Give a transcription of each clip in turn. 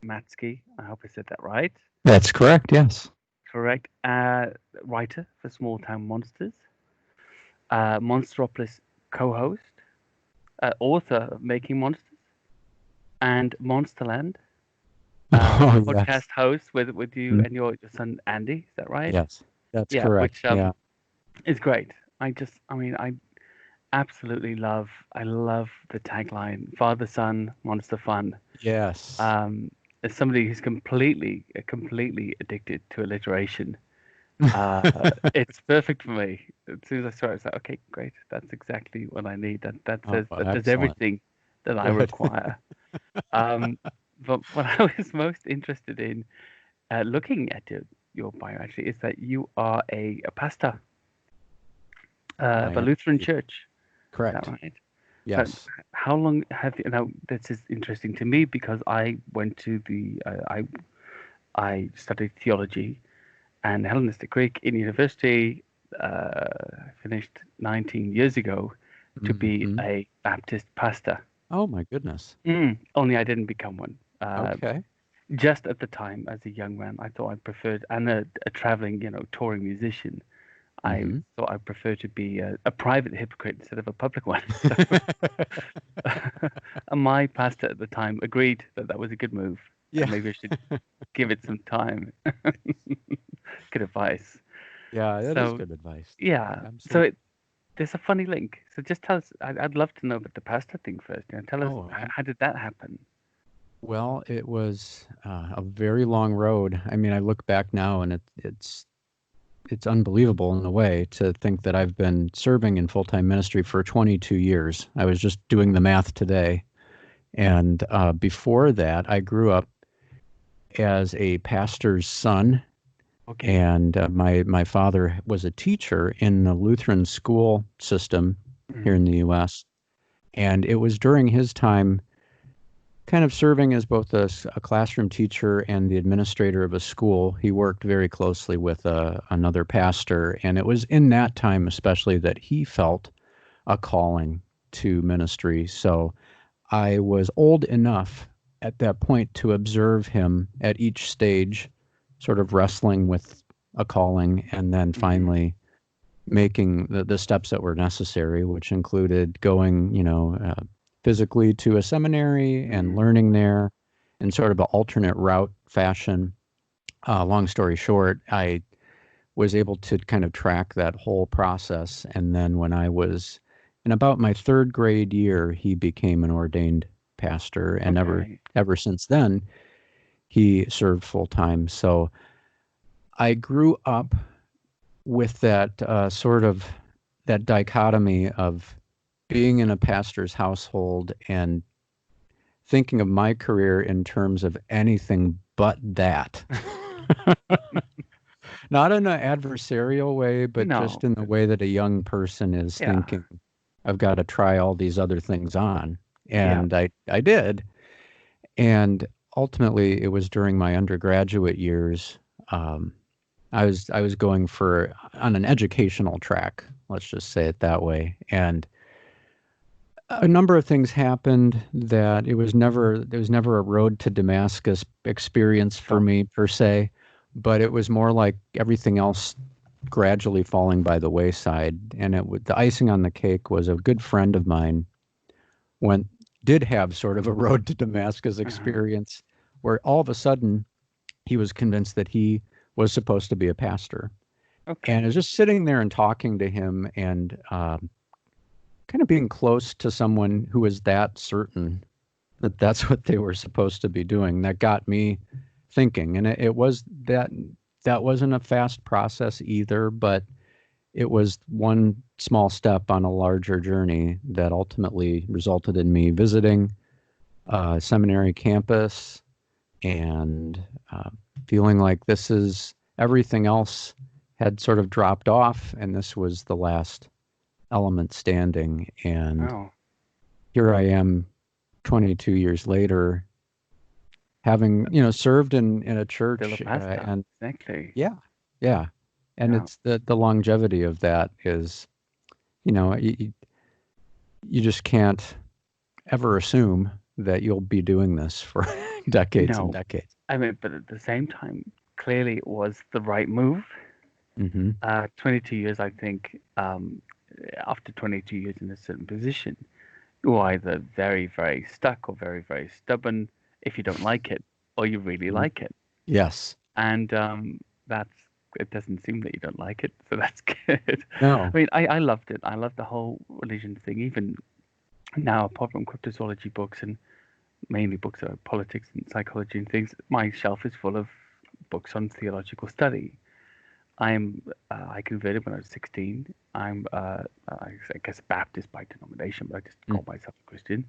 Matzke. I hope I said that right. That's correct, yes. Correct. Writer for Small Town Monsters. Monsteropolis co-host. Author of Making Monsters and Monsterland. Oh, yes. Podcast host with you Mm, and your son Andy. Is that right? yes, that's Yeah, correct. which Yeah. is great. I mean, I absolutely love. I love the tagline: Father, Son, Monster Fun. Yes. Um, as somebody who's completely addicted to alliteration, it's perfect for me. As soon as I saw it, I was like, okay, great. That's exactly what I need. Oh, That does excellent. everything that I Good. require. Um, but what I was most interested in looking at your bio actually is that you are a pastor I of a am Lutheran indeed. church. Is that Correct. right? So, Yes. how long have you? Now, this is interesting to me because I went to I studied theology and Hellenistic Greek in university. Finished 19 years ago to be Hmm. a Baptist pastor. Oh, my goodness. Only I didn't become one. Okay. Just at the time, as a young man, I thought I preferred, and a traveling, touring musician. I Hmm. thought I preferred to be a private hypocrite instead of a public one. So, and my pastor at the time agreed that that was a good move, and Yeah. maybe I should give it some time. Good advice. Yeah, that is So, good advice. yeah. So Absolutely. there's a funny link. So just tell us. I'd love to know about the pastor thing first. Tell us Oh, how did that happen? well, it was a very long road. I mean, I look back now and it's unbelievable in a way to think that I've been serving in full-time ministry for 22 years. I was just doing the math today. And before that, I grew up as a pastor's son, Okay. and my father was a teacher in the Lutheran school system here Mm, in the U.S. And it was during his time, kind of serving as both a classroom teacher and the administrator of a school. He worked very closely with another pastor, and it was in that time, especially, that he felt a calling to ministry. So I was old enough at that point to observe him at each stage, sort of wrestling with a calling, and then hmm finally making the steps that were necessary, which included going, physically to a seminary and mm, learning there in sort of an alternate route fashion. Long story short, I was able to kind of track that whole process. And then when I was in about my third grade year, he became an ordained pastor. And okay. ever since then, he served full time. So I grew up with that sort of that dichotomy of being in a pastor's household and thinking of my career in terms of anything but that. Not in an adversarial way, but just No. in the way that a young person is Yeah. thinking, I've got to try all these other things on. Yeah. And I did. And ultimately, it was during my undergraduate years. Um, I was going for on an educational track, let's just say it that way. And a number of things happened that it was never a road to Damascus experience for Sure. me per se, but it was more like everything else gradually falling by the wayside. And the icing on the cake was a good friend of mine went did have sort of a road to Damascus Uh-huh. experience where all of a sudden he was convinced that he was supposed to be a pastor. And I Okay. was just sitting there and talking to him and kind of being close to someone who was that certain that that's what they were supposed to be doing. That got me thinking, and it was that wasn't a fast process either, but it was one small step on a larger journey that ultimately resulted in me visiting a seminary campus and feeling like this is everything else had sort of dropped off, and this was the last element standing. And Oh, here I am 22 years later, having, served in a still a church, pasta. and Exactly. yeah, yeah. And Yeah. it's the longevity of that is, you know, you just can't ever assume that you'll be doing this for decades and No, decades. I mean, but at the same time, clearly it was the right move. Mm-hmm. 22 years, I think, after 22 years in a certain position, you're either very, very stuck or very, very stubborn if you don't like it, or you really like it. Yes. And that's it doesn't seem that you don't like it, so that's good. I No. mean, I loved it. I loved the whole religion thing. Even now, apart from cryptozoology books and mainly books about politics and psychology and things, my shelf is full of books on theological study. I converted when I was 16. I guess Baptist by denomination, but I just call myself a Christian.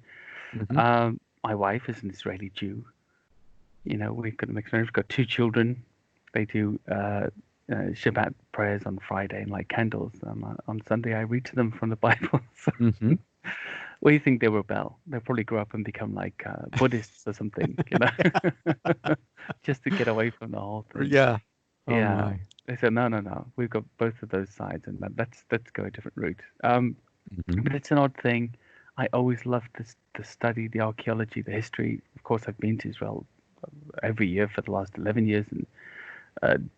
Mm-hmm. My wife is an Israeli Jew. You know, we've got a mixed marriage. We've got 2 children. They do Shabbat prayers on Friday and light candles. On Sunday, I read to them from the Bible. So, Mm-hmm. what do you think they rebel? They'll probably grow up and become like Buddhists or something, you know, just to get away from the whole thing. Yeah. Oh Yeah. my. They said, no. We've got both of those sides, and let's go a different route. Mm-hmm. But it's an odd thing. I always loved this, the study, the archaeology, the history. Of course, I've been to Israel every year for the last 11 years and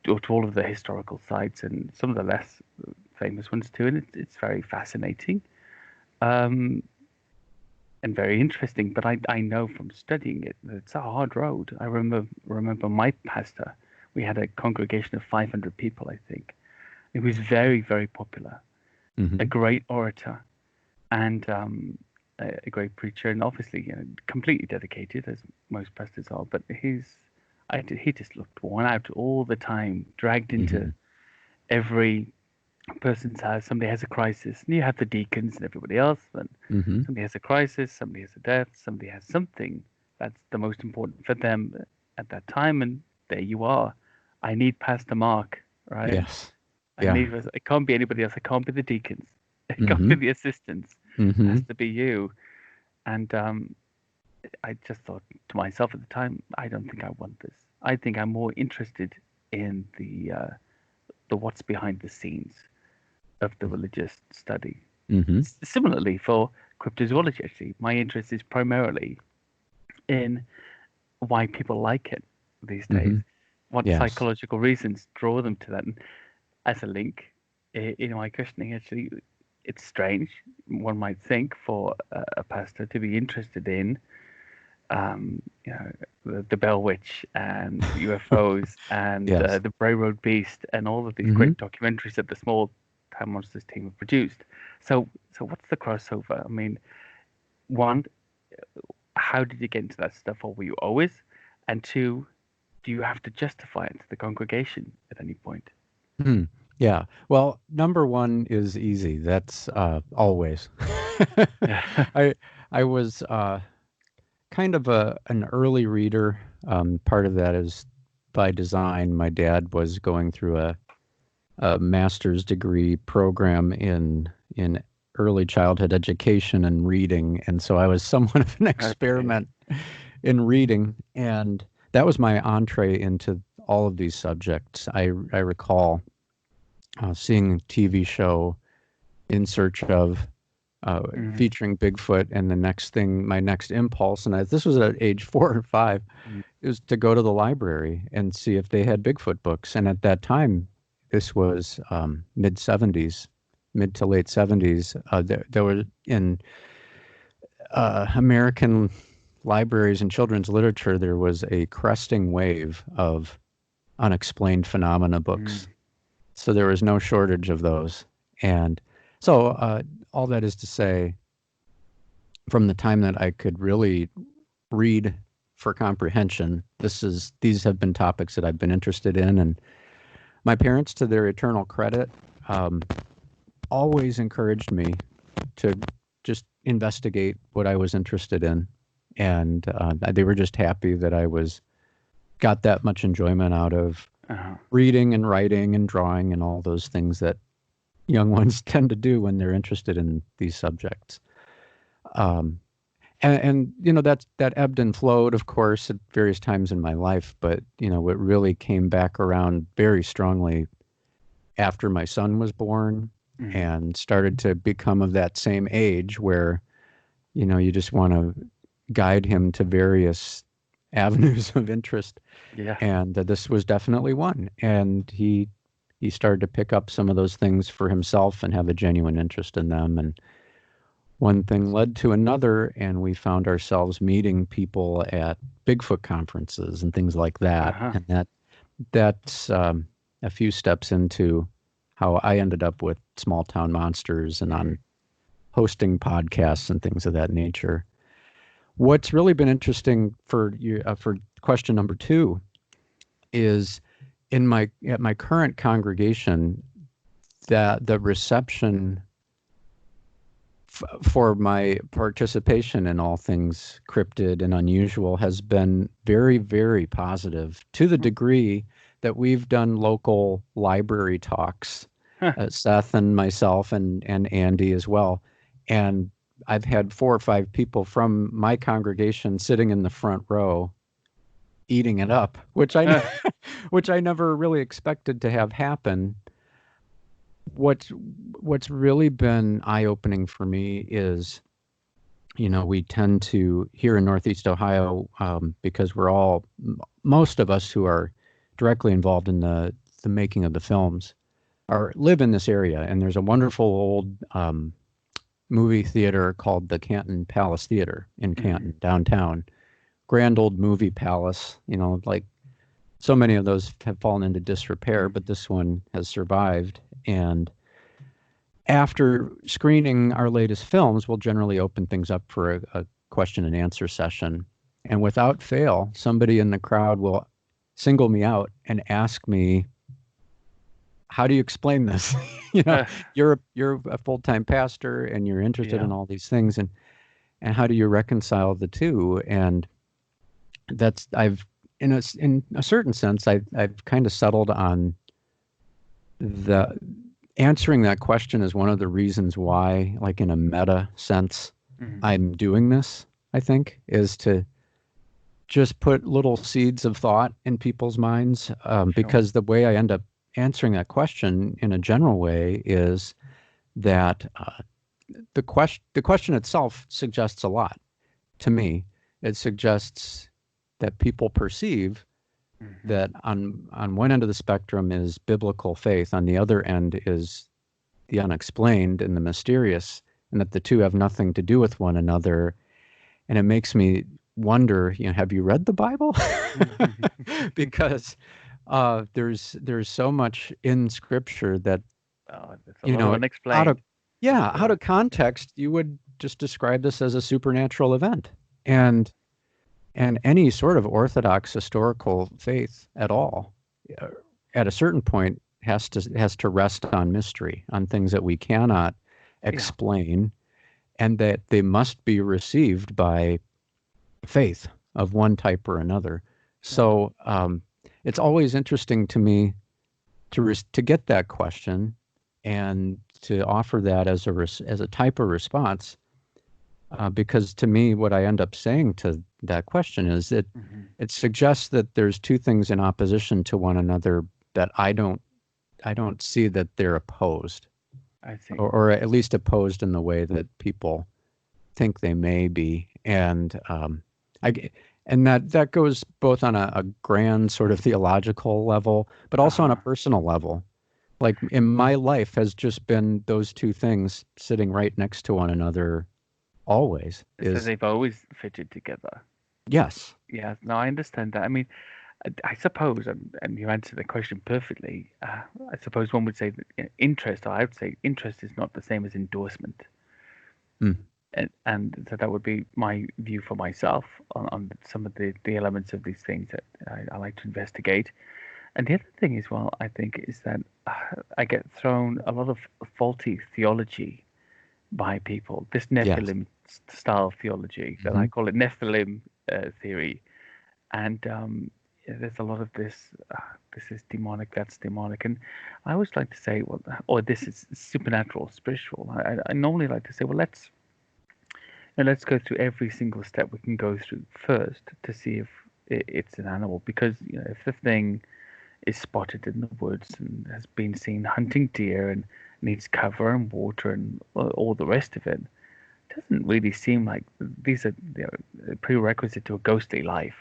to all of the historical sites and some of the less famous ones too. And it's very fascinating and very interesting. But I know from studying it that it's a hard road. I remember my pastor. We had a congregation of 500 people, I think. It was very, very popular. Mm-hmm. A great orator and a great preacher, and obviously, you know, completely dedicated as most pastors are. But he just looked worn out all the time, dragged into every person's house. Somebody has a crisis, and you have the deacons and everybody else. And somebody has a crisis, somebody has a death, somebody has something that's the most important for them at that time. And there you are. I need Pastor Mark, right? Yes. Yeah. Yeah. It can't be anybody else. It can't be the deacons. It can't Mm-hmm. be the assistants. It Mm-hmm. has to be you. And I just thought to myself at the time, I don't think I want this. I think I'm more interested in the what's behind the scenes of the religious study. Mm-hmm. Similarly, for cryptozoology, actually, my interest is primarily in why people like it these days. What Yes. psychological reasons draw them to that? And as a link in my questioning, actually, it's strange. One might think for a pastor to be interested in, you know, the Bell Witch and UFOs and Yes. the Bray Road Beast and all of these great documentaries that the Small Town Monsters team have produced. So what's the crossover? I mean, one, how did you get into that stuff, or were you always? And two, do you have to justify it to the congregation at any point? Yeah. Well, number one is easy. That's always. I was kind of an early reader. Part of that is by design. My dad was going through a master's degree program in early childhood education and reading, and so I was somewhat of an experiment in reading, and that was my entree into all of these subjects. I recall seeing a TV show In Search of featuring Bigfoot, and the next thing, my next impulse, and this was at age 4 or 5, is to go to the library and see if they had Bigfoot books. And at that time, this was mid to late 70s. There were in American libraries and children's literature, there was a cresting wave of unexplained phenomena books. So there was no shortage of those. And so all that is to say, from the time that I could really read for comprehension, these have been topics that I've been interested in. And my parents, to their eternal credit, always encouraged me to just investigate what I was interested in. And they were just happy that I got that much enjoyment out of reading and writing and drawing and all those things that young ones tend to do when they're interested in these subjects. And you know, that ebbed and flowed, of course, at various times in my life, but you know, it really came back around very strongly after my son was born and started to become of that same age where, you know, you just want to guide him to various avenues of interest. Yeah. And this was definitely one. And he started to pick up some of those things for himself and have a genuine interest in them. And one thing led to another, and we found ourselves meeting people at Bigfoot conferences and things like that. Uh-huh. And that's a few steps into how I ended up with Small Town Monsters and on hosting podcasts and things of that nature. What's really been interesting for you, for question number 2, is at my current congregation, that the reception for my participation in all things cryptid and unusual has been very, very positive, to the degree that we've done local library talks, Seth and myself and Andy as well. And I've had 4 or 5 people from my congregation sitting in the front row eating it up, which I never really expected to have happen. What's really been eye-opening for me is, we tend to, here in Northeast Ohio, because most of us who are directly involved in the making of the films live in this area, and there's a wonderful old movie theater called the Canton Palace Theater in Canton, downtown. Grand old movie palace, like so many of those have fallen into disrepair, but this one has survived. And after screening our latest films, we'll generally open things up for a question and answer session. And without fail, somebody in the crowd will single me out and ask me, how do you explain this? You're a full-time pastor and you're interested in all these things, and how do you reconcile the two? And that's in a certain sense, I've kind of settled on the answering that question is one of the reasons why, like in a meta sense, I'm doing this, I think, is to just put little seeds of thought in people's minds, because the way I end up answering that question in a general way is that the question itself suggests a lot to me. It suggests that people perceive that on one end of the spectrum is biblical faith, on the other end is the unexplained and the mysterious, and that the two have nothing to do with one another. And it makes me wonder, have you read the Bible? Because there's so much in Scripture that a lot of unexplained. Out of context, you would just describe this as a supernatural event. And any sort of orthodox historical faith at all, at a certain point, has to rest on mystery, on things that we cannot explain, and that they must be received by faith of one type or another. So it's always interesting to me to get that question and to offer that as a type of response. Because to me, what I end up saying to that question is that it suggests that there's two things in opposition to one another, that I don't see that they're opposed, I see. or at least opposed in the way that people think they may be. And that goes both on a grand sort of theological level, but also on a personal level. Like in my life has just been those two things sitting right next to one another. Always. So they've always fitted together. Yes. Yeah, no, I understand that. I mean, I suppose, and you answered the question perfectly. I suppose one would say that interest, or I would say interest is not the same as endorsement. And so that would be my view for myself on some of the elements of these things that I like to investigate. And the other thing as well, I think, is that I get thrown a lot of faulty theology by people. This Nephilim style theology, that I call it Nephilim theory, and there's a lot of this. This is demonic. That's demonic, and I always like to say, well, or this is supernatural, spiritual. I normally like to say, well, let's go through every single step we can go through first to see if it's an animal, because if the thing is spotted in the woods and has been seen hunting deer and needs cover and water and all the rest of it, doesn't really seem like these are a prerequisite to a ghostly life.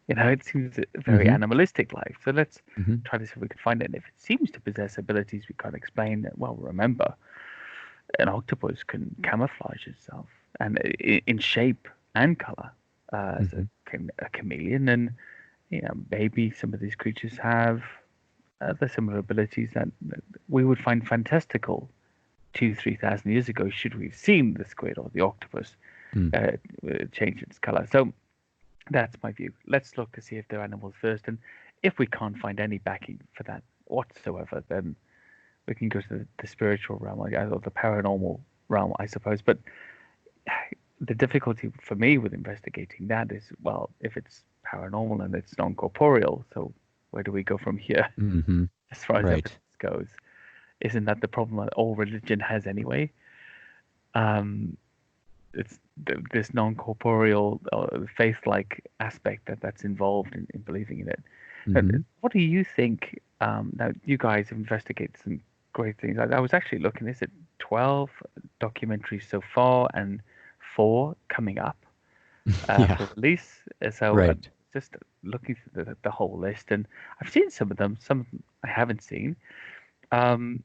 It seems a very Mm-hmm. animalistic life. So let's Mm-hmm. try to see if we can find it. And if it seems to possess abilities we can't explain, well, remember, an octopus can camouflage itself and in shape and color as Mm-hmm. a chameleon. And maybe some of these creatures have other similar abilities that we would find fantastical 3,000 years ago, should we have seen the squid or the octopus Mm. uh, change its color. So that's my view. Let's look to see if they're animals first, and if we can't find any backing for that whatsoever, then we can go to the spiritual realm or the paranormal realm, I suppose. But the difficulty for me with investigating that is, well, if it's paranormal and it's non-corporeal, so where do we go from here Mm-hmm. as far as Right. evidence goes? Isn't that the problem that all religion has anyway? Um, it's this non-corporeal faith-like aspect that's involved in believing in it. But Mm-hmm. what do you think? Now, you guys investigate some great things. I was actually looking. Is it 12 documentaries so far, and 4 coming up Yeah. for release? So Right. just looking through the whole list, and I've seen some of them. Some of them I haven't seen. Um,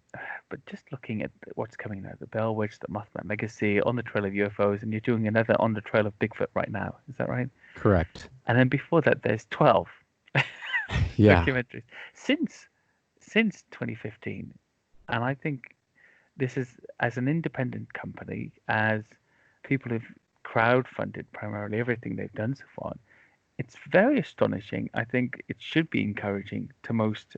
but just looking at what's coming now, the Bell Witch, the Mothman Legacy, On the Trail of UFOs, and you're doing another On the Trail of Bigfoot right now. Is that right? Correct. And then before that, there's 12 Yeah. documentaries since 2015. And I think this is, as an independent company, as people who've crowdfunded primarily everything they've done so far, it's very astonishing. I think it should be encouraging to most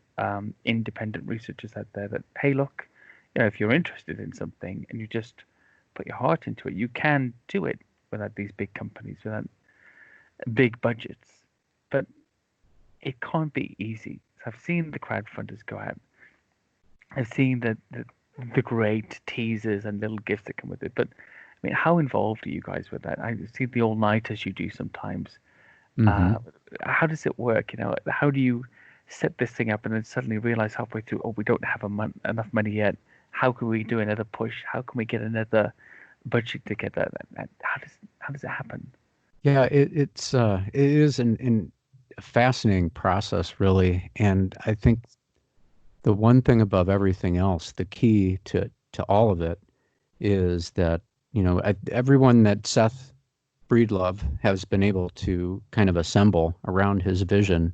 independent researchers out there that, hey, look, if you're interested in something and you just put your heart into it, you can do it without these big companies, without big budgets. But it can't be easy. So I've seen the crowdfunders go out. I've seen the great teasers and little gifts that come with it. But I mean, how involved are you guys with that? I see the all-nighters you do sometimes. Mm-hmm. Uh, how does it work? How do you set this thing up and then suddenly realize halfway through, oh, we don't have enough money yet. How can we do another push? How can we get another budget together? How does it happen? Yeah, it is an a fascinating process, really, and I think the one thing above everything else, the key to all of it, is that everyone that Seth Breedlove has been able to kind of assemble around his vision,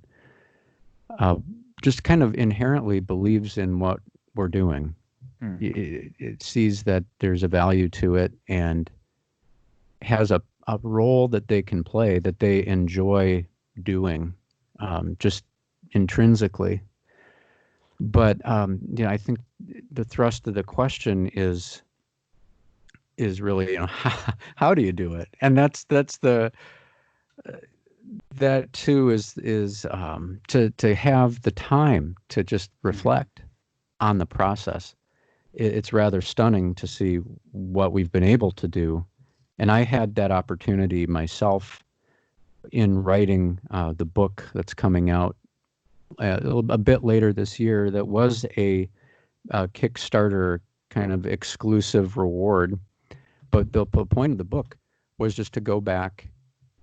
uh, just kind of inherently believes in what we're doing. Hmm. It sees that there's a value to it and has a role that they can play that they enjoy doing, just intrinsically. But I think the thrust of the question is really, how do you do it? And that's the that too is to have the time to just Hmm. reflect on the process. It's rather stunning to see what we've been able to do. And I had that opportunity myself in writing the book that's coming out a bit later this year. That was a Kickstarter kind of exclusive reward. But the point of the book was just to go back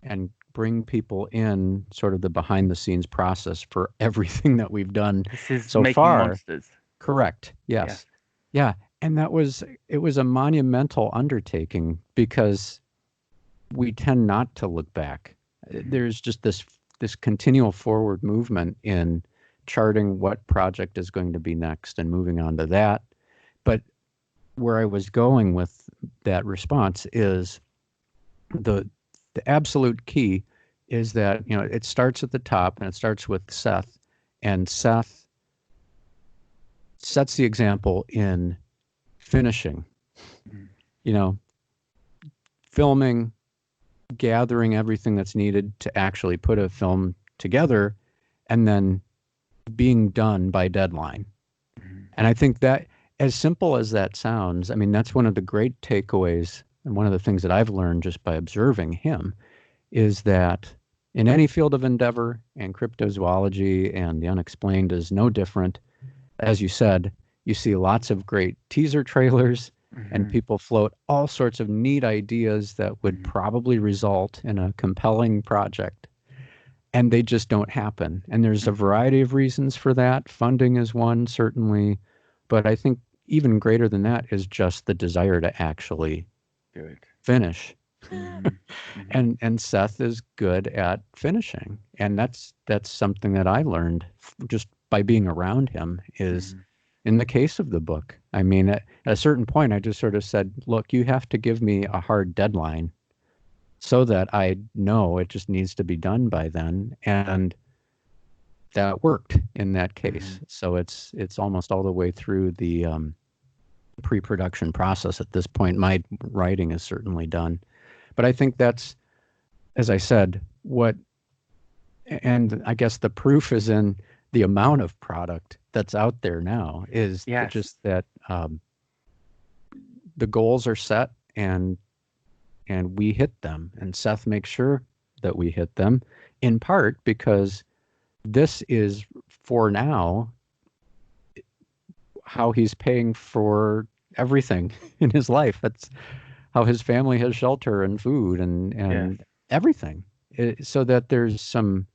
and bring people in sort of the behind the scenes process for everything that we've done This is so making far. monsters. Correct. Yes. Yes. Yeah. And it was a monumental undertaking because we tend not to look back. Hmm. There's just this continual forward movement in charting what project is going to be next and moving on to that. But where I was going with that response is the the absolute key is that it starts at the top and it starts with Seth, and Seth sets the example in finishing, Hmm. you know, filming, gathering everything that's needed to actually put a film together, and then being done by deadline. Hmm. And I think that, as simple as that sounds, I mean, that's one of the great takeaways. And one of the things that I've learned just by observing him is that in any field of endeavor, and cryptozoology and the unexplained is no different. As you said, you see lots of great teaser trailers and people float all sorts of neat ideas that would probably result in a compelling project, and they just don't happen. And there's a variety of reasons for that. Funding is one, certainly, but I think even greater than that is just the desire to actually Do it. finish. Mm-hmm. And Seth is good at finishing, and that's something that I learned just by being around him. Is in the case of the book, I mean, at a certain point, I just sort of said, "Look, you have to give me a hard deadline so that I know it just needs to be done by then," and that worked in that case. So it's almost all the way through the pre-production process at this point. My writing is certainly done. But I think that's, as I said, and I guess the proof is in the amount of product that's out there now, is just that the goals are set and we hit them. And Seth makes sure that we hit them, in part because this is, for now, how he's paying for everything in his life. That's how his family has shelter and food and everything, so that there's some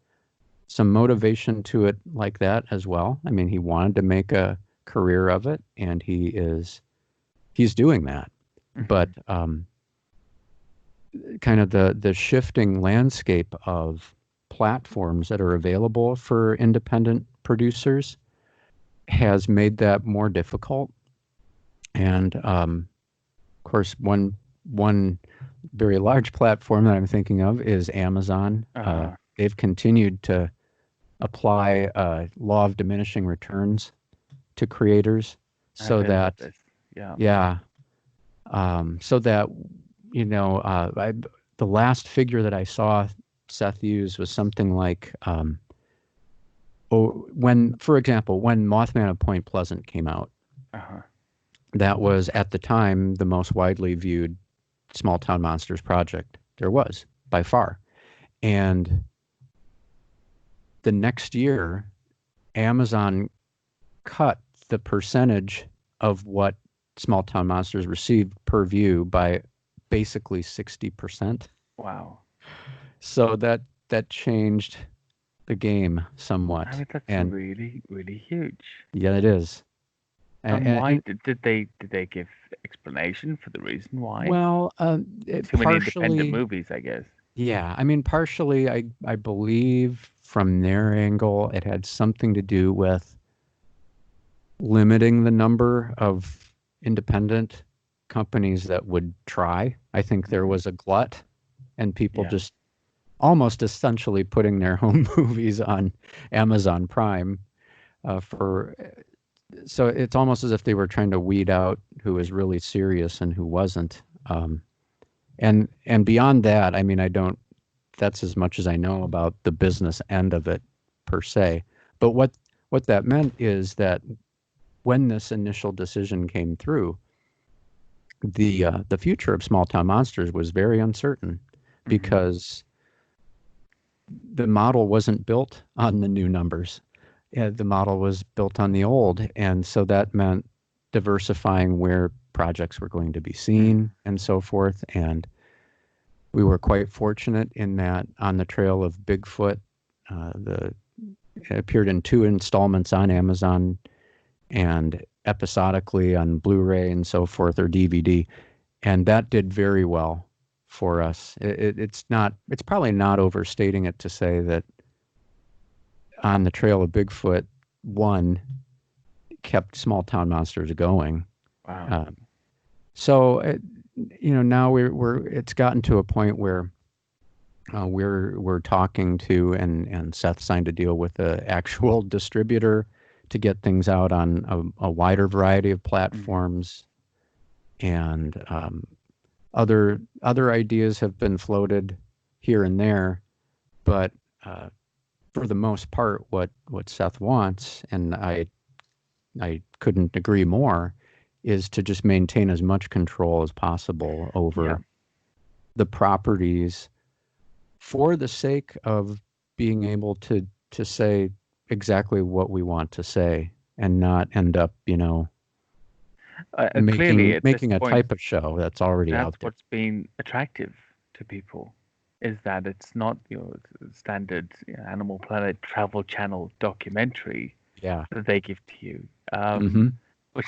motivation to it like that as well. I mean, he wanted to make a career of it, and he's doing that. But kind of the shifting landscape of platforms that are available for independent producers has made that more difficult. And of course, one very large platform that I'm thinking of is Amazon. They've continued to apply law of diminishing returns to creators, so that so that the last figure that I saw Seth use was something like for example, when Mothman of Point Pleasant came out, that was at the time the most widely viewed small town monsters project there was, by far. And the next year, Amazon cut the percentage of what small town monsters received per view by basically 60%. Wow. So that changed the game somewhat. I mean, that's really, really huge. Yeah, it is. And why did they give explanation for the reason why? Well, too many independent movies, I guess. Yeah, I mean, partially, I believe from their angle, it had something to do with limiting the number of independent companies that would try. I think there was a glut, and people just almost essentially putting their home movies on Amazon Prime so it's almost as if they were trying to weed out who was really serious and who wasn't. And beyond that, I mean, that's as much as I know about the business end of it per se. But what that meant is that when this initial decision came through, the future of small town monsters was very uncertain, because the model wasn't built on the new numbers. The model was built on the old, and so that meant diversifying where projects were going to be seen and so forth. And we were quite fortunate in that On the Trail of Bigfoot, it appeared in 2 installments on Amazon and episodically on Blu-ray and so forth, or DVD, and that did very well for us. It's probably not overstating it to say that On the Trail of Bigfoot 1 kept small town monsters going. Wow. So now it's gotten to a point where we're talking to, and Seth signed a deal with an actual distributor to get things out on a wider variety of platforms. And other ideas have been floated here and there, but for the most part, what Seth wants, and I couldn't agree more, is to just maintain as much control as possible over the properties, for the sake of being able to say exactly what we want to say, and not end up, Clearly, at this making a point, type of show that's already that's out there. what's been attractive to people, is that it's not your standard Animal Planet Travel Channel documentary Yeah. that they give to you, Mm-hmm. which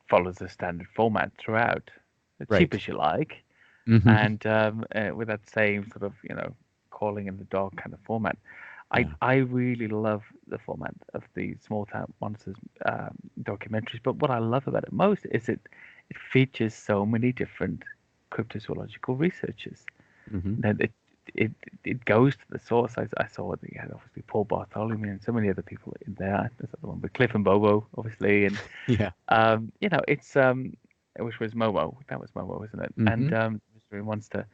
follows a standard format throughout, as cheap Right. as you like, Mm-hmm. and with that same sort of calling in the dog kind of format. Yeah. I really love the format of the small town monsters documentaries, but what I love about it most is it features so many different cryptozoological researchers. Mm-hmm. That it it goes to the source. I saw it. You had obviously Paul Bartholomew and so many other people in there. There's other one with Cliff and Bobo, obviously, and Yeah. it's which was Momo. That was Momo, isn't it? Mm-hmm. And Mystery Monster.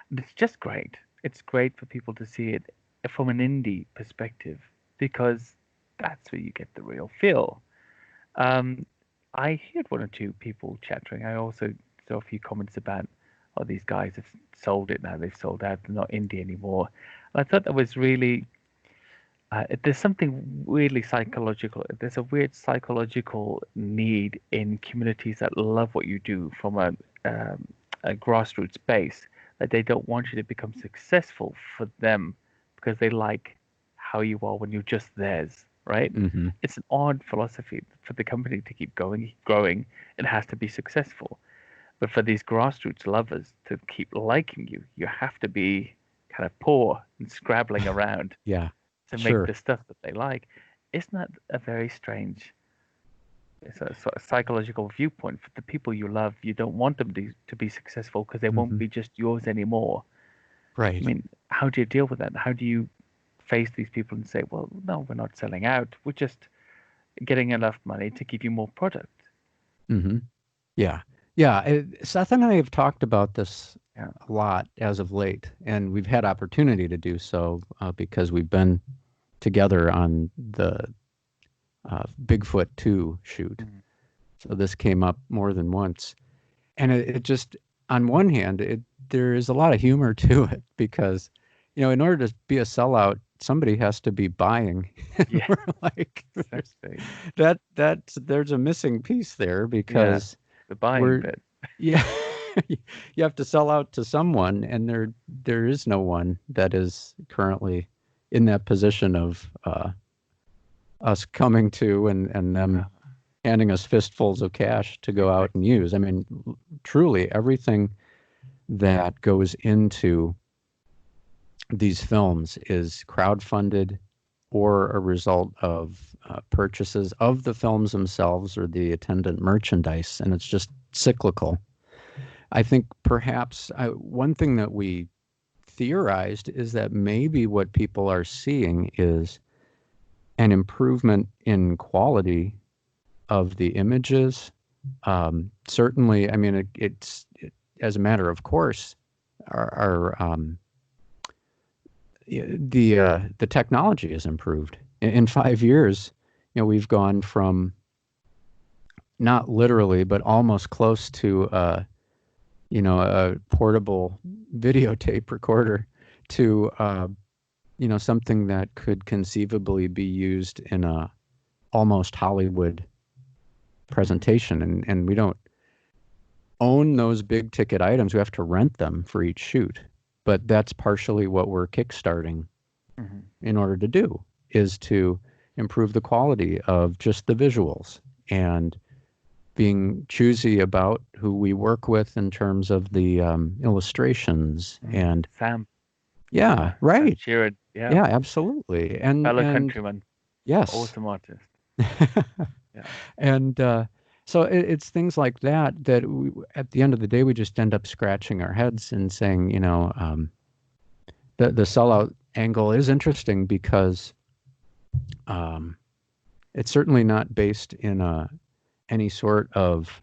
And it's just great. It's great for people to see it from an indie perspective because that's where you get the real feel. Um, I heard one or two people chattering. I also saw a few comments about, oh, these guys have sold it now. They've sold out. They're not indie anymore. And I thought that was really, there's something weirdly psychological. There's a weird psychological need in communities that love what you do from a grassroots base, that they don't want you to become successful for them because they like how you are when you're just theirs, right? Mm-hmm. It's an odd philosophy for the company to keep going, growing. It has to be successful. But for these grassroots lovers to keep liking you, you have to be kind of poor and scrabbling around Yeah. to make Sure. the stuff that they like. Isn't that a very strange, it's a sort of psychological viewpoint for the people you love? You don't want them to be successful because they won't Mm-hmm. be just yours anymore. I Right. mean, how do you deal with that? How do you face these people and say, well, no, we're not selling out. We're just getting enough money to give you more product. Mm-hmm. Yeah. Yeah. Seth and I have talked about this Yeah. a lot as of late, and we've had opportunity to do so because we've been together on the Bigfoot 2 shoot. Mhm. So this came up more than once. And it just, on one hand, there is a lot of humor to it because, in order to be a sellout, somebody has to be buying. And Yeah, we're like, exactly. there's a missing piece there Yeah, because the buying we're, bit. yeah, you have to sell out to someone, and there is no one that is currently in that position of us coming to and them Uh, handing us fistfuls of cash to go out and exactly. use. I mean, truly, everything that goes into these films is crowdfunded or a result of purchases of the films themselves or the attendant merchandise, and it's just cyclical. I think perhaps one thing that we theorized is that maybe what people are seeing is an improvement in quality of the images. Certainly, I mean, as a matter of course, our the technology has improved. In 5 years, we've gone from not literally, but almost close to a portable videotape recorder to something that could conceivably be used in a almost Hollywood Mhm. presentation, and we don't own those big ticket items. We have to rent them for each shoot. But that's partially what we're kickstarting Mhm. in order to do, is to improve the quality of just the visuals and being choosy about who we work with in terms of the illustrations. And Sam, yeah, Sam right. Sheeran, yeah, Yeah, absolutely. fellow And countryman, yes. awesome artist. Yeah, And so it's things like that at the end of the day, we just end up scratching our heads and saying, the sellout angle is interesting because um, it's certainly not based in any sort of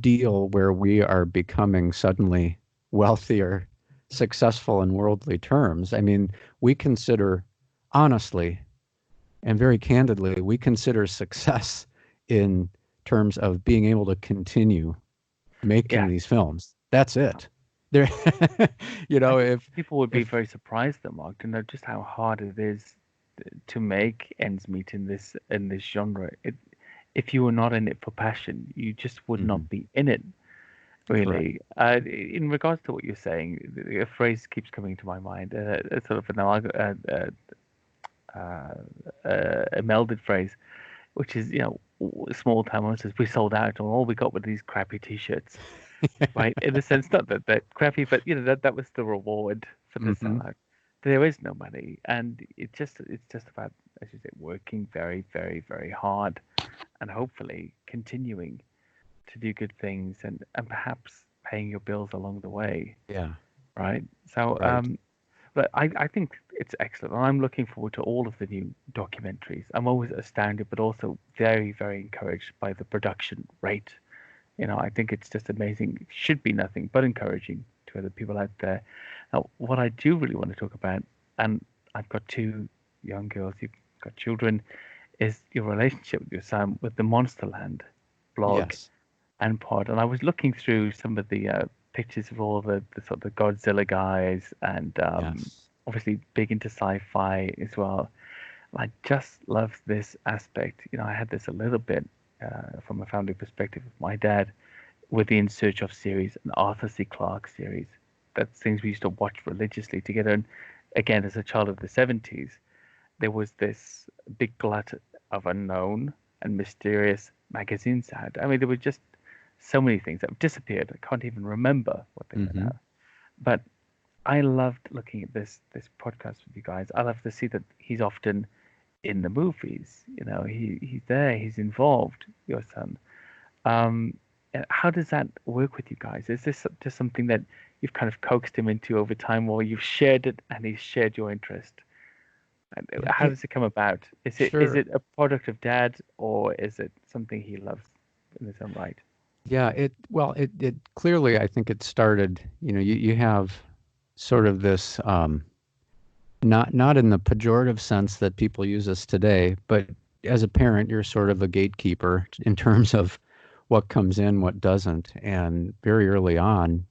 deal where we are becoming suddenly wealthier, successful in worldly terms. I mean, we consider, honestly and very candidly, we consider success in terms of being able to continue making yeah. these films. That's it. There, I think if people would be if very surprised, though, Mark, to know just how hard it is to make ends meet in this genre. if you were not in it for passion, you just would Hmm. not be in it, Correct. really. In regards to what you're saying, a phrase keeps coming to my mind, a sort of a melded phrase, which is, small town monsters. We sold out, and all we got were these crappy T-shirts, right? In the sense, not that they're crappy, but that was the reward for the Hmm. sellout. There is no money, and it's just about, as you say, working very, very, very hard, and hopefully continuing to do good things, and perhaps paying your bills along the way, Yeah. right? So, Right. but I think it's excellent. And I'm looking forward to all of the new documentaries. I'm always astounded, but also very, very encouraged by the production rate. I think it's just amazing. It should be nothing but encouraging to other people out there. Now, what I do really want to talk about, and I've got two young girls, you've got children, is your relationship with your son with the Monsterland blog Yes. and pod. And I was looking through some of the pictures of all the sort of Godzilla guys, and Yes. obviously big into sci-fi as well. I just love this aspect. I had this a little bit from a family perspective with my dad with the In Search of series and Arthur C. Clarke series. That's things we used to watch religiously together. And again, as a child of the 70s, there was this big glut of unknown and mysterious magazines out. I mean, there were just so many things that have disappeared. I can't even remember what they were Hmm. now. But I loved looking at this podcast with you guys. I love to see that he's often in the movies. He's there, he's involved, your son. Um, and how does that work with you guys? Is this just something that you've kind of coaxed him into over time, or you've shared it and he's shared your interest? And how does it come about? Is Sure. it a product of dad, or is it something he loves in his own right? Yeah, it clearly, I think it started, you have sort of this, not in the pejorative sense that people use this today, but as a parent, you're sort of a gatekeeper in terms of what comes in, what doesn't. And very early on,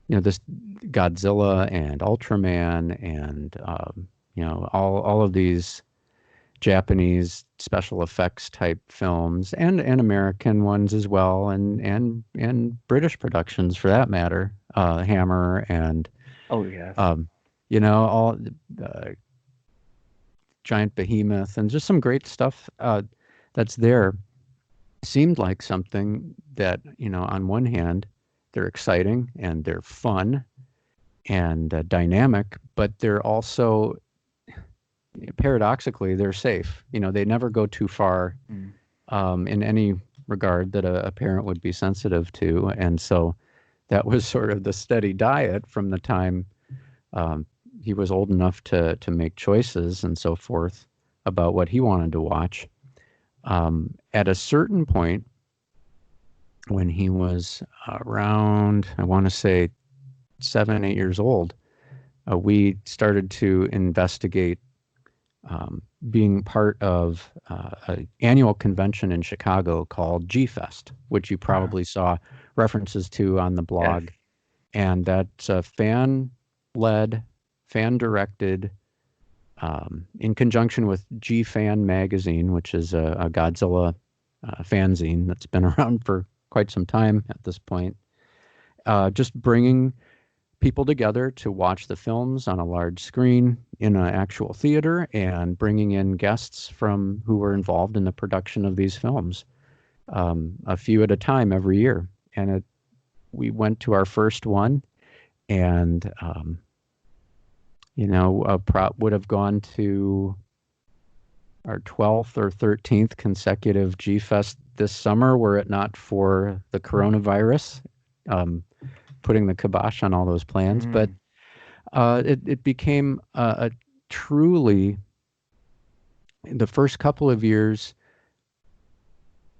this Godzilla and Ultraman and, all of these Japanese special effects type films and American ones as well, and British productions for that matter, Hammer and Oh yes. um, all uh, Giant Behemoth and just some great stuff that's there. Seemed like something that on one hand they're exciting and they're fun and dynamic, but they're also paradoxically they're safe. They never go too far Mm. in any regard that a parent would be sensitive to. And so that was sort of the steady diet from the time um, he was old enough to make choices and so forth about what he wanted to watch. At a certain point, when he was around, I want to say 7, 8 years old, we started to investigate being part of an annual convention in Chicago called G Fest, which you Ah, probably saw references to on the yes. blog. And that's a fan-led, fan-directed, in conjunction with G Fan magazine, which is a Godzilla fanzine that's been around for quite some time at this point. Just bringing people together to watch the films on a large screen in an actual theater and bringing in guests from who were involved in the production of these films, a few at a time every year. And we went to our first one, and would have gone to our 12th or 13th consecutive G Fest this summer were it not for the coronavirus um, putting the kibosh on all those plans. But Mm. it became a truly, the first couple of years,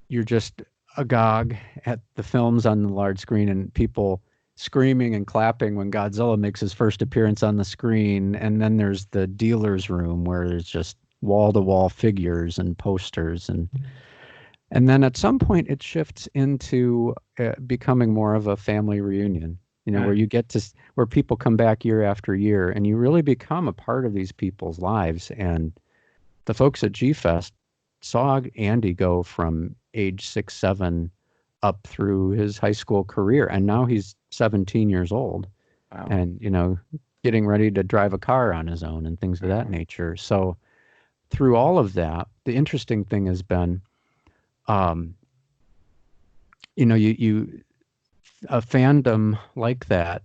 you're just agog at the films on the large screen and people screaming and clapping when Godzilla makes his first appearance on the screen. And then there's the dealer's room where there's just wall to wall figures and posters. And then at some point it shifts into becoming more of a family reunion, where Yeah. you get to, where people come back year after year and you really become a part of these people's lives. And the folks at G Fest saw Andy go from age 6, 7 up through his high school career. And now he's 17 years old Wow. and, getting ready to drive a car on his own and things of that nature. So through all of that, the interesting thing has been, you a fandom like that,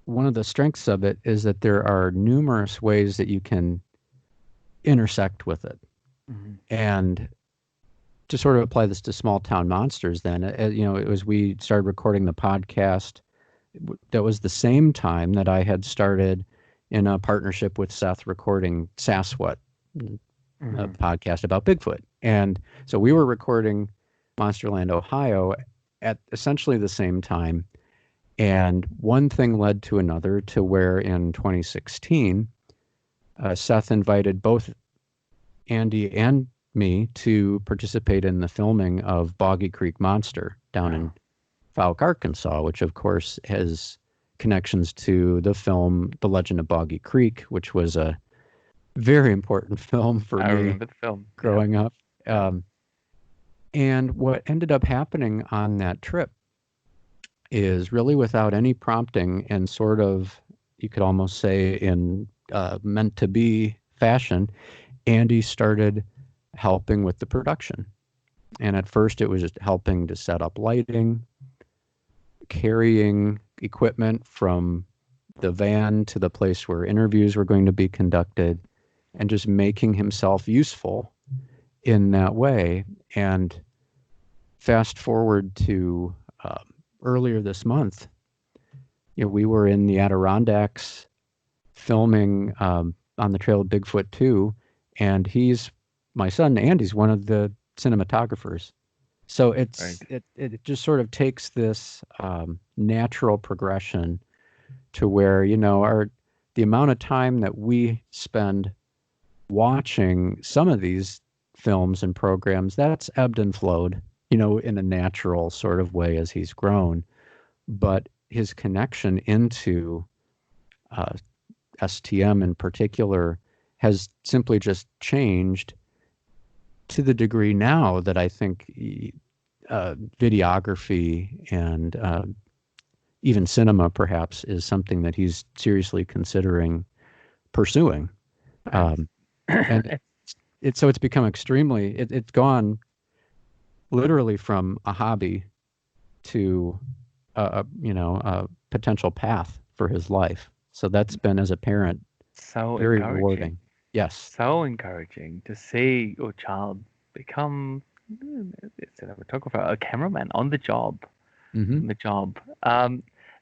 one of the strengths of it is that there are numerous ways that you can intersect with it. And to sort of apply this to small town monsters, then, as we started recording the podcast, that was the same time that I had started in a partnership with Seth recording Sasquatch, a podcast about Bigfoot. And so we were recording Monsterland, Ohio at essentially the same time. And one thing led to another to where in 2016, Seth invited both Andy and me to participate in the filming of Boggy Creek Monster down in Fouke, Arkansas, which of course has connections to the film The Legend of Boggy Creek, which was a very important film for me. I remember the film growing up. And what ended up happening on that trip is really without any prompting and sort of, you could almost say in meant to be fashion, Andy started helping with the production. And at first it was just helping to set up lighting, carrying equipment from the van to the place where interviews were going to be conducted, and just making himself useful in that way. And fast forward to earlier this month, we were in the Adirondacks filming on the trail of Bigfoot 2, and my son Andy's one of the cinematographers. So it just sort of takes this natural progression to where, the amount of time that we spend watching some of these films and programs, that's ebbed and flowed, in a natural sort of way as he's grown. But his connection into STM in particular has simply just changed to the degree now that I think videography and even cinema perhaps is something that he's seriously considering pursuing. And so it's become extremely, it's gone literally from a hobby to a potential path for his life. So that's been, as a parent, very rewarding. Yes. So encouraging to see your child become a cinematographer, a cameraman on the job. Mm-hmm.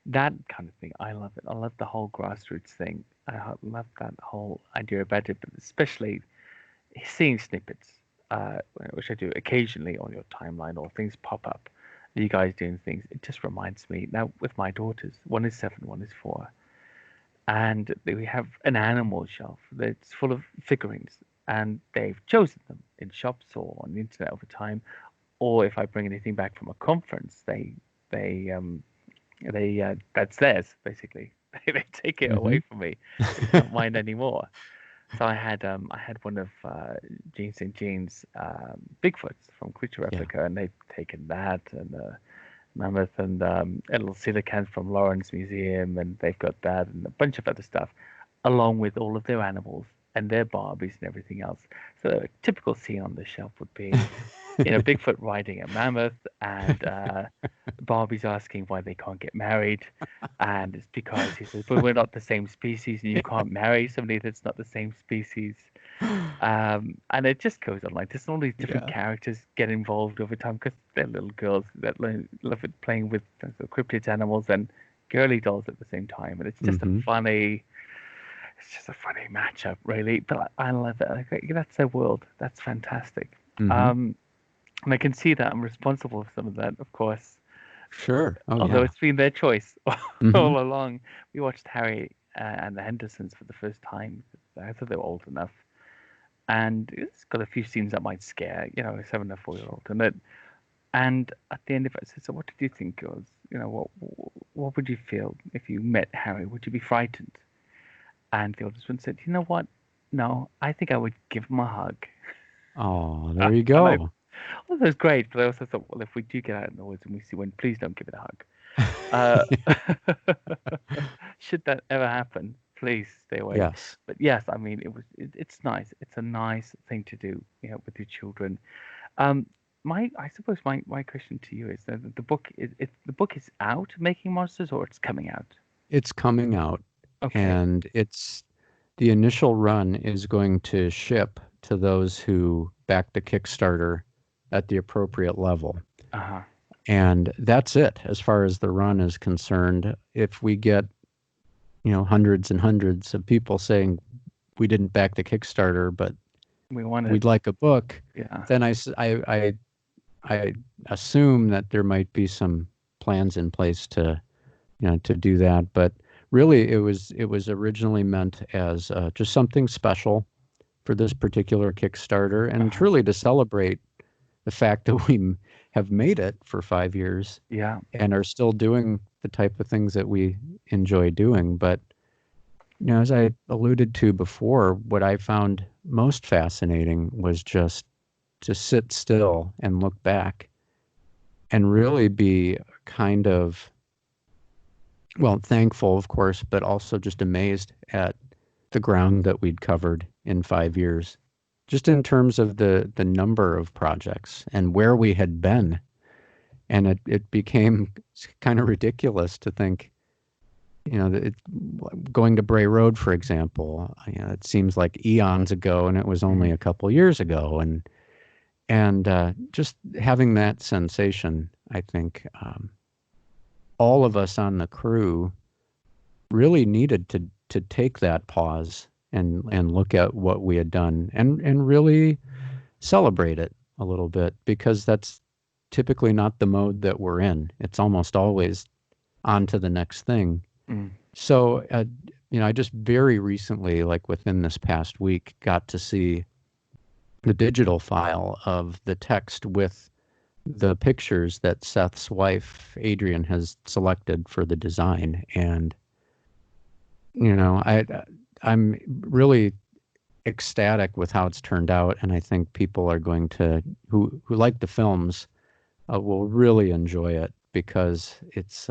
That kind of thing. I love it. I love the whole grassroots thing. I love that whole idea about it, but especially seeing snippets, which I do occasionally on your timeline, or things pop up. You guys doing things. It just reminds me now with my daughters. One is 7, one is 4. And we have an animal shelf that's full of figurines, and they've chosen them in shops or on the internet over time. Or if I bring anything back from a conference, they that's theirs basically. They take it away from me. It's not mine anymore. So I had one of Gene St. Jean's Bigfoots from Creature Replica, and they've taken that, and mammoth, and a little coelacanth from Lawrence Museum, and they've got that and a bunch of other stuff, along with all of their animals and their Barbies and everything else. So a typical scene on the shelf would be, Bigfoot riding a mammoth, and Barbie's asking why they can't get married, and it's because he says, "But we're not the same species, and you can't marry somebody that's not the same species." And it just goes on like this. All these different characters get involved over time because they're little girls that love it, playing with cryptid animals and girly dolls at the same time, and it's just a funny matchup, really. But I love it. Like, that's their world. That's fantastic. And I can see that I'm responsible for some of that, of course. Sure. Although it's been their choice all along. We watched Harry and the Hendersons for the first time. I thought they were old enough. And it's got a few scenes that might scare, a 7 or 4-year-old. And at the end of it, I said, "So what did you think, girls? What would you feel if you met Harry? Would you be frightened?" And the oldest one said, "You know what? No, I think I would give him a hug." Oh, there you And I go. thought it was great, but I also thought, well, if we do get out in the woods and we see one, please don't give it a hug. Should that ever happen, please stay away. Yes. But yes, I mean, it's nice. It's a nice thing to do, with your children. Um, I suppose my question to you is that the book is out, Making Monsters, or it's coming out? It's coming out, Okay. and the initial run is going to ship to those who back the Kickstarter at the appropriate level. Uh-huh. And that's it as far as the run is concerned. If we get, hundreds and hundreds of people saying we didn't back the Kickstarter, but We want it. we'd like a book, Yeah. then I assume that there might be some plans in place to, to do that. But really, it was originally meant as just something special for this particular Kickstarter, and Uh-huh. truly to celebrate the fact that we have made it for 5 years Yeah. and are still doing the type of things that we enjoy doing. But as I alluded to before, what I found most fascinating was just to sit still and look back and really be kind of, well, thankful, of course, but also just amazed at the ground that we'd covered in 5 years, just in terms of the number of projects and where we had been. And it became kind of ridiculous to think, that going to Bray Road, for example, it seems like eons ago, and it was only Mhm. a couple years ago. And just having that sensation, I think all of us on the crew really needed to take that pause and look at what we had done and really celebrate it a little bit, because that's typically not the mode that we're in. It's almost always on to the next thing. Mm. So, I just very recently, like within this past week, got to see the digital file of the text with the pictures that Seth's wife, Adrian, has selected for the design. And, I'm really ecstatic with how it's turned out. And I think people are going to, who like the films, will really enjoy it, because it's,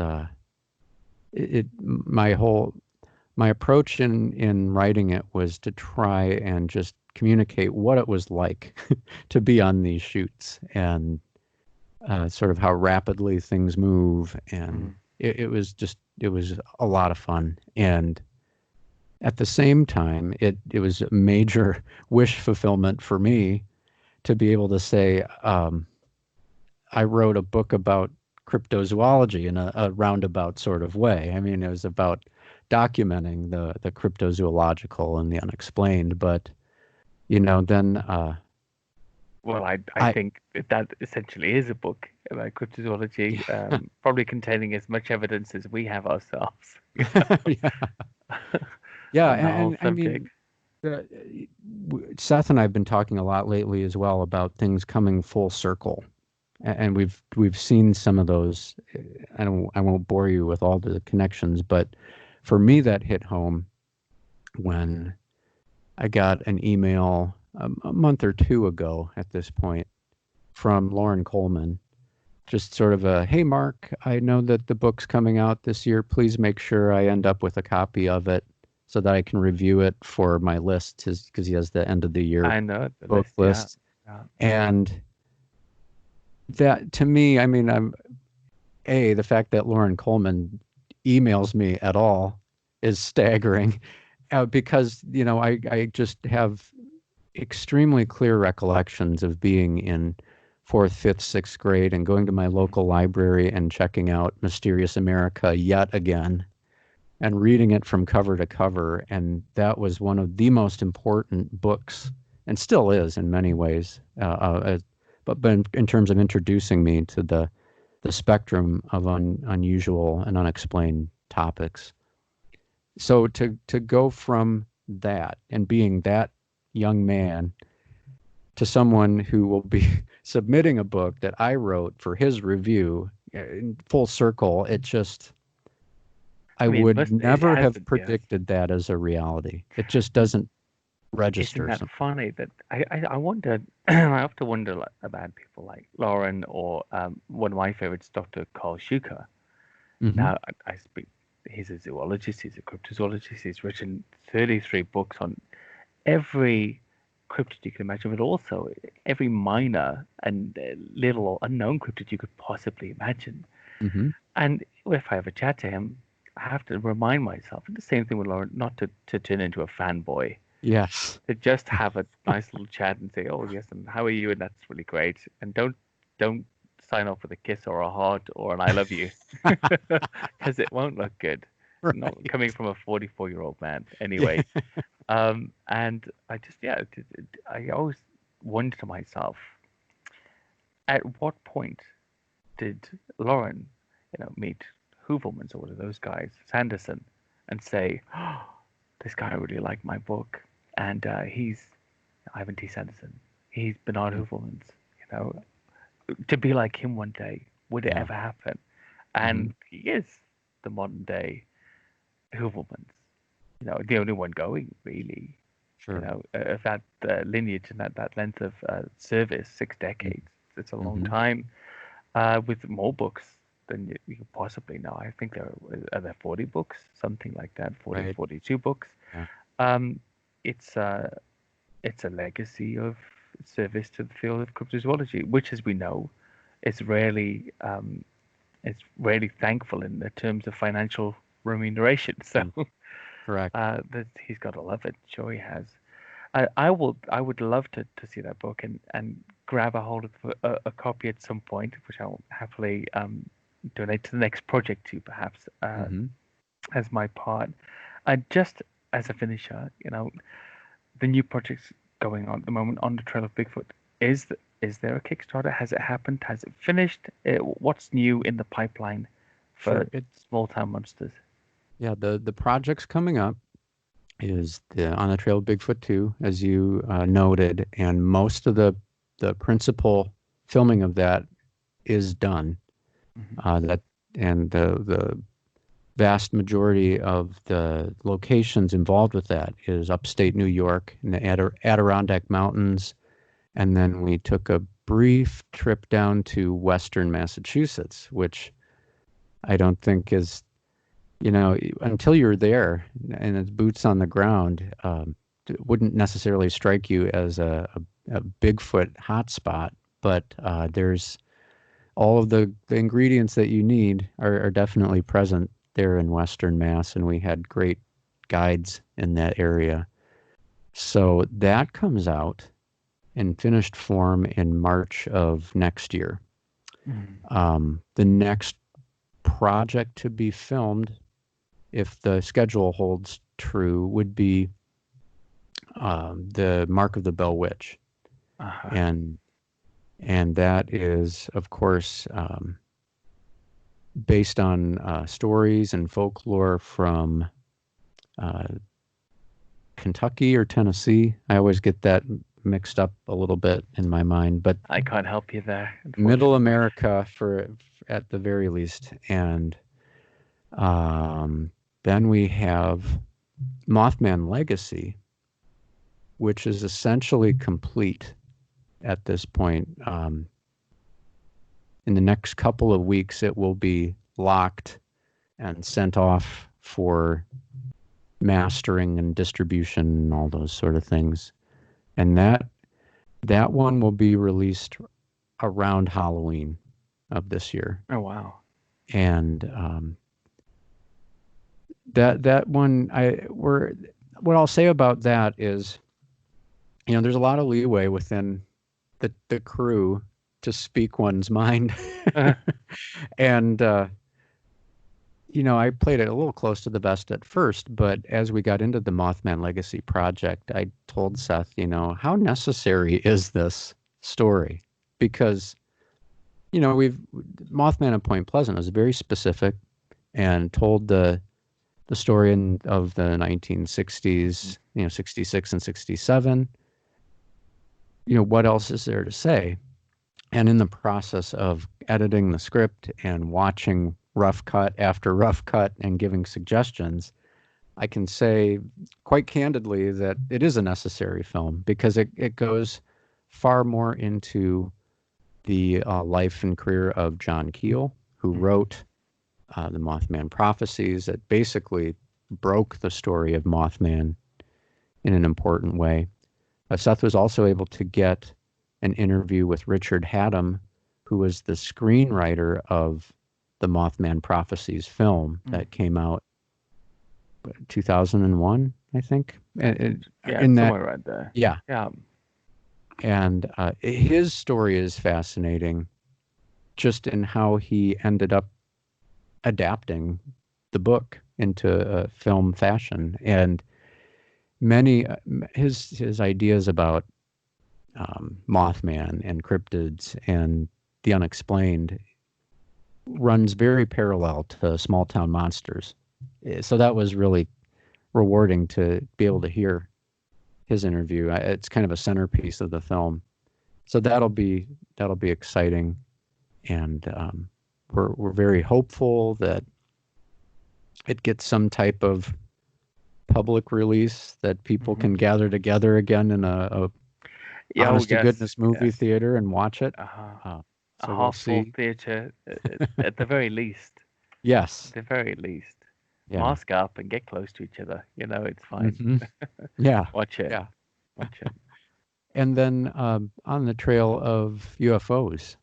my approach in writing it was to try and just communicate what it was like to be on these shoots, and sort of how rapidly things move. And Mm. it was a lot of fun. And at the same time, it was a major wish fulfillment for me to be able to say, I wrote a book about cryptozoology in a roundabout sort of way. I mean, it was about documenting the cryptozoological and the unexplained. But then Well, I I think that essentially is a book about cryptozoology, probably containing as much evidence as we have ourselves yeah, yeah, on the whole and I subject. mean, uh, Seth and I have been talking a lot lately as well about things coming full circle, and we've seen some of those. I won't bore you with all the connections, but for me, that hit home when I got an email a month or two ago at this point from Lauren Coleman. Just sort of a, hey, Mark, I know that the book's coming out this year. Please make sure I end up with a copy of it so that I can review it for my list, because he has the end of the year I know the book list, yeah. list. Yeah. And that, to me, I mean, the fact that Lauren Coleman emails me at all is staggering, because, I just have extremely clear recollections of being in fourth, fifth, sixth grade and going to my Mm. local library and checking out Mysterious America yet again and reading it from cover to cover. And that was one of the most important books, and still is in many ways. But in terms of introducing me to the spectrum of unusual and unexplained topics. So to go from that and being that young man to someone who will be submitting a book that I wrote for his review in full circle, I I mean, would it never have hasn't, yes. predicted that as a reality. It just doesn't register Isn't that something. funny that I wonder, I often wonder about people like Lauren or one of my favorites, Dr. Carl Schuker. Hmm. Now, I speak, he's a zoologist, he's a cryptozoologist, he's written 33 books on every cryptid you can imagine, but also every minor and little or unknown cryptid you could possibly imagine. Hmm. And if I ever chat to him, I have to remind myself, and the same thing with Lauren, not to turn into a fanboy, Yes. to just have a nice little chat and say, "Oh yes, and how are you?" And that's really great. And don't sign off with a kiss or a heart or an "I love you," because it won't look good. Not Right. coming from a 44-year-old man, anyway. And I just yeah, I always wonder to myself, at what point did Lauren, meet Hoovermans or one of those guys, Sanderson, and say, "Oh, this guy really liked my book, and he's Ivan T. Sanderson. He's Bernard Mm. Hoovermans. You know, to be like him one day, would it Yeah. ever happen?" Hmm. And he is the modern day Hoovermans. The only one going really. Sure. Of that lineage and that length of service, 6 decades. It's a long Mm-hmm. time. With more books than you could possibly know. I think there 40 books, something like that, 40, Right. 42 books. Yeah. Um, it's it's a legacy of service to the field of cryptozoology, which, as we know, is rarely thankful in the terms of financial remuneration. So Mm. Correct. that he's got to love it. Sure, he has. I would love to see that book and grab a hold of a copy at some point, which I'll happily donate to the next project to, perhaps Hmm. as my part. Just as a finisher, the new projects going on at the moment on the Trail of Bigfoot. Is there a Kickstarter? Has it happened? Has it finished? What's new in the pipeline for Sure. It's small town monsters? Yeah. The project's coming up is the On the Trail of Bigfoot 2, as you noted, and most of the principal filming of that is done. Hmm. That and the vast majority of the locations involved with that is upstate New York in the Adirondack Mountains, and then we took a brief trip down to Western Massachusetts, which I don't think is, until you're there and it's boots on the ground, it wouldn't necessarily strike you as a Bigfoot hotspot. But there's all of the ingredients that you need are definitely present there in Western Mass, and we had great guides in that area. So that comes out in finished form in March of next year. Hmm. The next project to be filmed, if the schedule holds true, would be the Mark of the Bell Witch, Uh-huh. and that is, of course, based on stories and folklore from uh, Kentucky or Tennessee. I always get that mixed up a little bit in my mind, but I can't help you there, Middle unfortunately. America for at the very least. And um, then we have Mothman Legacy, which is essentially complete at this point. In the next couple of weeks, it will be locked and sent off for mastering and distribution and all those sort of things. And that one will be released around Halloween of this year. Oh wow. And that one, what I'll say about that is, there's a lot of leeway within the crew to speak one's mind. And I played it a little close to the vest at first, but as we got into the Mothman Legacy project, I told Seth, how necessary is this story? Because, we've Mothman at Point Pleasant was very specific and told the story of the 1960s, 66 and 67. What else is there to say? And in the process of editing the script and watching rough cut after rough cut and giving suggestions, I can say quite candidly that it is a necessary film because it goes far more into the life and career of John Keel, who wrote the Mothman prophecies that basically broke the story of Mothman in an important way. Seth was also able to get an interview with Richard Hatem, who was the screenwriter of the Mothman prophecies film that came out 2001, I think. Yeah, In that, somewhere right there. yeah. Yeah. And his story is fascinating, just in how he ended up adapting the book into a film fashion, and many his ideas about Mothman and cryptids and the unexplained runs very parallel to Small Town Monsters. So that was really rewarding to be able to hear his interview. It's kind of a centerpiece of the film. So that'll be exciting, and we're very hopeful that it gets some type of public release that people can gather together again in a Yeah, oh honest to yes, goodness movie yes. theater and watch it. Uh-huh. A So we'll half-full see. theater at the very least. At Yes. the very least. Yeah. Mask up and get close to each other. It's fine. hmm Yeah. Watch it. Yeah. Watch it. And then on the trail of UFOs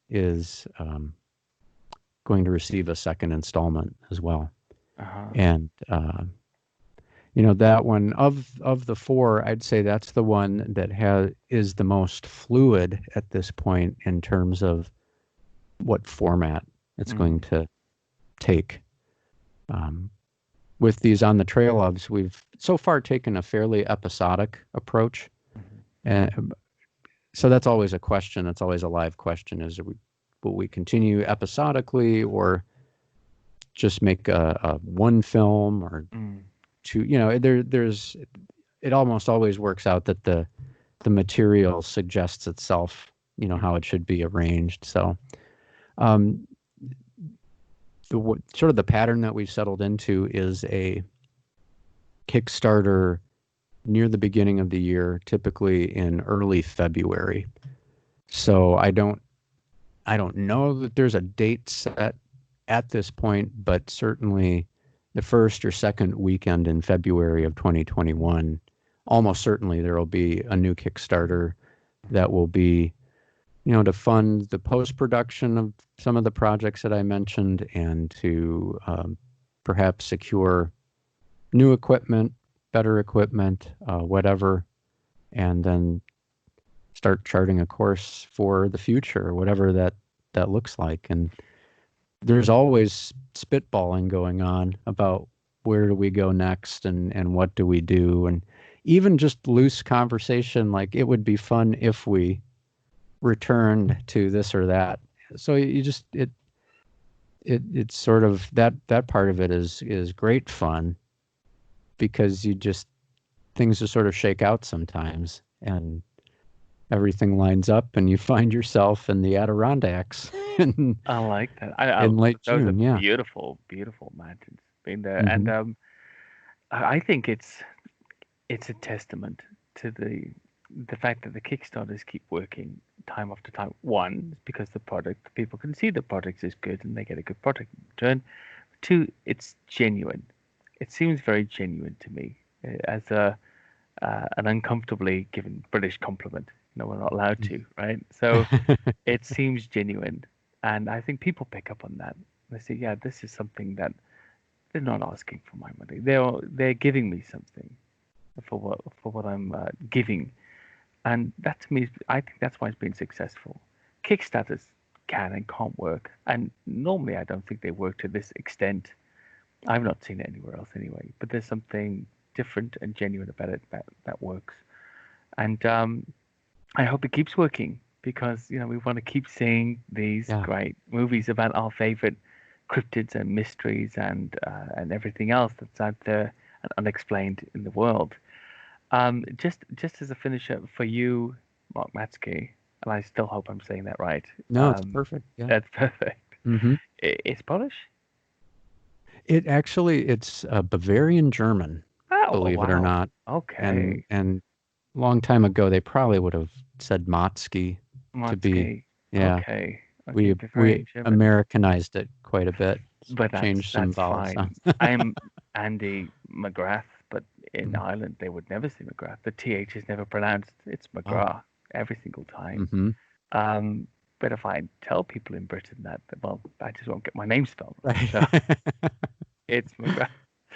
is going to receive a second installment as well. Uh-huh. And that one of the four, I'd say that's the one that is the most fluid at this point in terms of what format it's going to take. With these on the trail ofs, we've so far taken a fairly episodic approach, and so that's always a question. That's always a live question: will we continue episodically, or just make a one film or two? There's it almost always works out that the material suggests itself, how it should be arranged. So um, sort of the pattern that we've settled into is a Kickstarter near the beginning of the year, typically in early February. So I don't know that there's a date set at this point, but certainly the first or second weekend in February of 2021, almost certainly there will be a new Kickstarter that will be, to fund the post-production of some of the projects that I mentioned, and to perhaps secure new equipment, better equipment, whatever, and then start charting a course for the future, whatever that looks like. And there's always spitballing going on about where do we go next, and what do we do, and even just loose conversation like it would be fun if we returned to this or that. So you just it's sort of that part of it is great fun, because things just sort of shake out sometimes, and everything lines up and you find yourself in the Adirondacks in, I like that. in late Those are June. Yeah. beautiful, beautiful mountains. Been there, and hmm I think it's a testament to the fact that the Kickstarters keep working time after time. One, because people can see the product is good and they get a good product in return. Two, it's genuine. It seems very genuine to me, as an uncomfortably given British compliment. We're not allowed to, right? So it seems genuine, and I think people pick up on that. They say, "Yeah, this is something that they're not asking for my money. They're giving me something for what I'm giving." And that to me, I think that's why it's been successful. Kickstarters can and can't work, and normally I don't think they work to this extent. I've not seen it anywhere else anyway. But there's something different and genuine about it that works, and I hope it keeps working, because we want to keep seeing these Yeah. great movies about our favorite cryptids and mysteries and everything else that's out there and unexplained in the world. Just as a finisher for you, Mark Matzke, and I still hope I'm saying that right. No, it's perfect. Yeah. That's perfect. hmm Is Polish? It's Bavarian German, Oh, believe it or wow. not. Okay. And a long time ago, they probably would have said Matzke to be, Matzke. yeah. Okay. Okay, We Bavarian German. Americanized it quite a bit, But changed some that's vowel sounds. fine. I'm Andy McGrath, but in Mhm. Ireland they would never say McGrath. The TH is never pronounced. It's Oh, McGrath every single time. mm-hmm. Um, but if I tell people in Britain that, well, I just won't get my name spelled right. Right. So it's McGrath.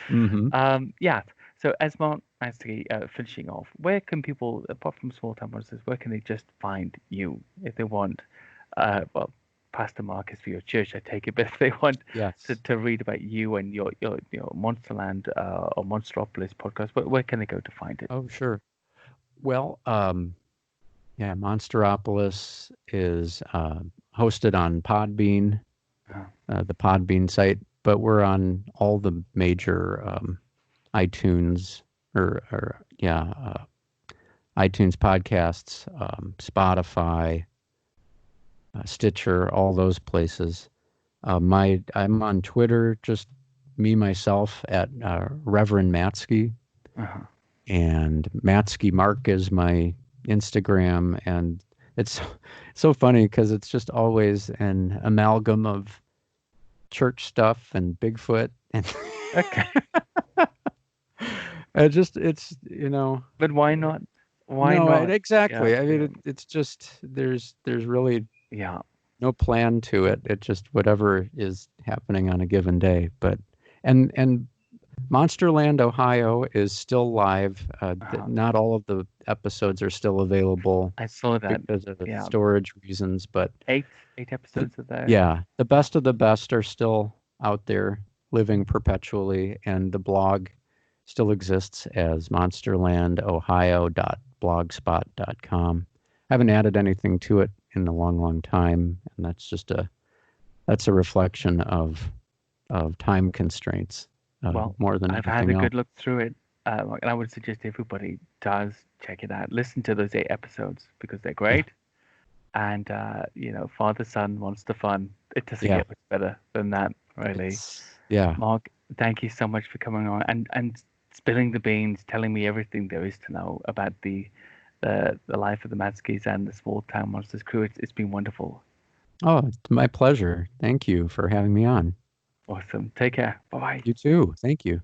Mm-hmm. Yeah. So Esmond, actually, finishing off, where can people, apart from Small Town Monsters, where can they just find you if they want? Well, Pastor Marcus for your church, I take it, but if they want Yes. to read about you and your Monsterland or Monsteropolis podcast, where can they go to find it? Oh, sure. Well, yeah, Monsteropolis is hosted on Podbean, Uh, the Podbean site, but we're on all the major iTunes or yeah, iTunes podcasts, Spotify, Stitcher, all those places. I'm on Twitter, just me myself at Reverend Matzke, uh and Matzke Mark is my Instagram, and it's so funny because it's just always an amalgam of church stuff and Bigfoot and Okay. it's But why not? Why no, not? Yeah, exactly. I mean, yeah, it's just there's really yeah. no plan to it. It just whatever is happening on a given day. But and Monsterland, Ohio is still live. Uh-huh. Not all of the episodes are still available I saw that. because of Yeah, storage reasons, but eight eight the, episodes are there. yeah, the best of the best are still out there living perpetually, and the blog still exists as monsterlandohio.blogspot.com. I haven't added anything to it in a long, long time, and that's a reflection of time constraints Well, more than I've had a anything else. good look through it, and I would suggest everybody does check it out. Listen to those 8 episodes because they're Yeah, great. And Father Son Monster Fun. It doesn't yeah, get much better than that, really. yeah. Mark, thank you so much for coming on and spilling the beans, telling me everything there is to know about the life of the Matskis and the Small Town Monsters crew. It's been wonderful. Oh, it's my pleasure. Thank you for having me on. Awesome. Take care. Bye bye. You too. Thank you.